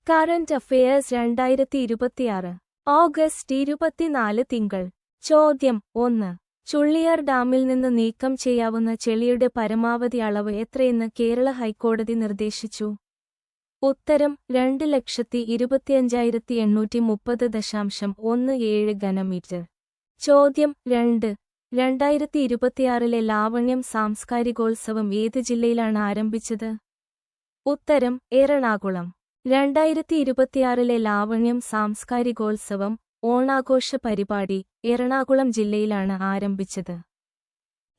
Current affairs 2026 August 24 തിങ്കൾ. ചോദ്യം 1. ചുള്ളിയാർ ഡാമിൽ നിന്ന് നീക്കം ചെയ്യാവുന്ന ചെളിയുടെ പരമാവധി അളവ് എത്രയെന്ന് കേരള ഹൈക്കോടതി നിർദ്ദേശിച്ചു? ഉത്തരം 2,25,830.17 ഘനമീറ്റർ. ചോദ്യം 2. 2026 ലാവണ്യം സാംസ്കാരികോത്സവം ഏത് ജില്ലയിലാണ് ആരംഭിച്ചത്? ഉത്തരം എറണാകുളം. 2026 ലാവണ്യം സാംസ്കാരികോത്സവം ഓണാഘോഷ പരിപാടി എറണാകുളം ജില്ലയിലാണ് ആരംഭിച്ചത്.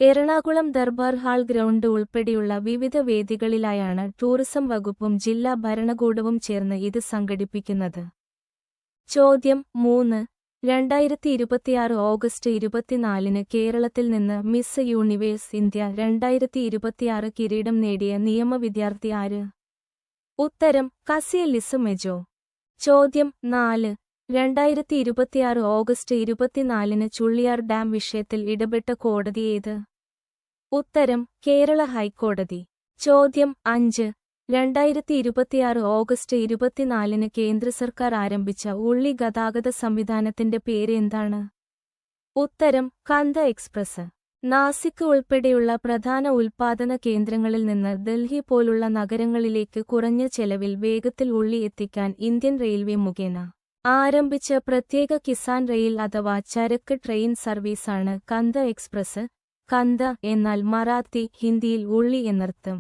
എറണാകുളം ദർബാർ ഹാൾ ഗ്രൗണ്ട് ഉൾപ്പെടെയുള്ള വിവിധ വേദികളിലായാണ് ടൂറിസം വകുപ്പും ജില്ലാ ഭരണകൂടവും ചേർന്ന് ഇത് സംഘടിപ്പിക്കുന്നത്. ചോദ്യം 3. 2026 ഓഗസ്റ്റ് 24 കേരളത്തിൽ നിന്ന് മിസ് യൂണിവേഴ്സ് ഇന്ത്യ 2026 കിരീടം നേടിയ നിയമ വിദ്യാർത്ഥി ആര്? ഉത്തരം കസിയ ലിസ് മെജോ. ചോദ്യം 4. 2026 ഓഗസ്റ്റ് 24 ചുള്ളിയാർ ഡാം വിഷയത്തിൽ ഇടപെട്ട കോടതി ഏത്? ഉത്തരം കേരള ഹൈക്കോടതി. ചോദ്യം 5. 2026 ഓഗസ്റ്റ് 24 കേന്ദ്ര സർക്കാർ ആരംഭിച്ച ഉള്ളി ഗതാഗത സംവിധാനത്തിന്റെ പേര് എന്താണ്? ഉത്തരം കാന്ത എക്സ്പ്രസ്. നാസിക് ഉൾപ്പെടെയുള്ള പ്രധാന ഉൽപ്പാദന കേന്ദ്രങ്ങളിൽ നിന്ന് ഡൽഹി പോലുള്ള നഗരങ്ങളിലേക്ക് കുറഞ്ഞ ചെലവിൽ വേഗത്തിൽ ഉള്ളി എത്തിക്കാൻ ഇന്ത്യൻ റെയിൽവേ മുഖേന ആരംഭിച്ച പ്രത്യേക കിസാൻ റെയിൽ അഥവാ ചരക്ക് ട്രെയിൻ സർവീസാണ് കാന്ത എക്സ്പ്രസ്. കാന്ത എന്നാൽ മറാത്തി, ഹിന്ദിയിൽ ഉള്ളി എന്നർത്ഥം.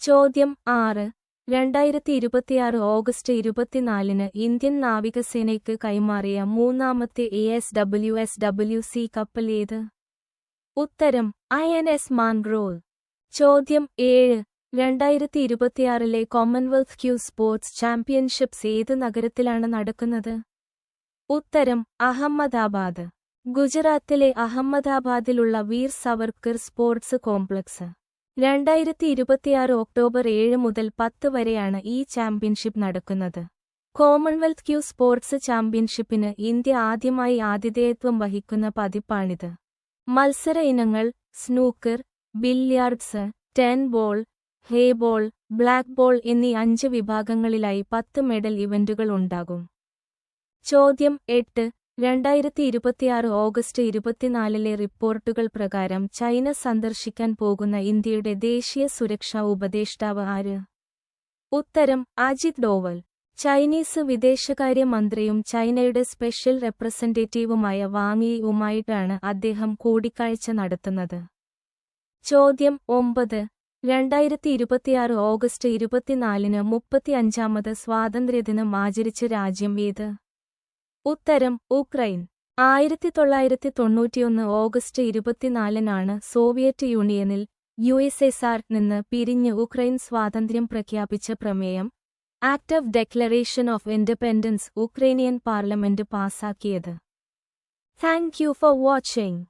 ചോദ്യം 6. 2026 ഓഗസ്റ്റ് 24 ഇന്ത്യൻ നാവികസേനയ്ക്ക് കൈമാറിയ മൂന്നാമത്തെ ASWSWC കപ്പൽ ഏത്? ഉത്തരം INS മാൻഗ്രോവ്. ചോദ്യം 7. 2026 കോമൺവെൽത്ത് ക്യൂ സ്പോർട്സ് ചാമ്പ്യൻഷിപ്സ് ഏത് നഗരത്തിലാണ് നടക്കുന്നത്? ഉത്തരം അഹമ്മദാബാദ്. ഗുജറാത്തിലെ അഹമ്മദാബാദിലുള്ള Veer Savarkar sports complex. 2026 October 7 മുതൽ 10 വരെയാണ് ഈ ചാമ്പ്യൻഷിപ്പ് നടക്കുന്നത്. കോമൺവെൽത്ത് ക്യൂ സ്പോർട്സ് ചാമ്പ്യൻഷിപ്പിന് ഇന്ത്യ ആദ്യമായി ആതിഥേയത്വം വഹിക്കുന്ന പതിപ്പാണിത്. മത്സര ഇനങ്ങൾ snooker, billiards, 10 ball, heyball, black ball എന്നീ 5 വിഭാഗങ്ങളിലായി 10 മെഡൽ ഇവന്റുകൾ ഉണ്ടാകും. ചോദ്യം 8. 2026 ഓഗസ്റ്റ് 24 റിപ്പോർട്ടുകൾ പ്രകാരം ചൈന സന്ദർശിക്കാൻ പോകുന്ന ഇന്ത്യയുടെ ദേശീയ സുരക്ഷാ ഉപദേഷ്ടാവ് ആര്? ഉത്തരം അജിത് ഡോവൽ. ചൈനീസ് വിദേശകാര്യ മന്ത്രിയും ചൈനയുടെ സ്പെഷ്യൽ റെപ്രസെന്റേറ്റീവുമായ വാങ് യിയുമായിട്ടാണ് അദ്ദേഹം കൂടിക്കാഴ്ച നടത്തുന്നത്. ചോദ്യം 9. 2026 ഓഗസ്റ്റ് 24 35ാമത് സ്വാതന്ത്ര്യദിനം ആചരിച്ച രാജ്യം ഏത്? ഉത്തരം ഉക്രൈൻ. 1991 ഓഗസ്റ്റ് 24 സോവിയറ്റ് യൂണിയനിൽ USSR നിന്ന് പിരിഞ്ഞ് ഉക്രൈൻ സ്വാതന്ത്ര്യം പ്രഖ്യാപിച്ച പ്രമേയം act of declaration of independence Ukrainian parliament പാസാക്കിയത്. Thank you for watching.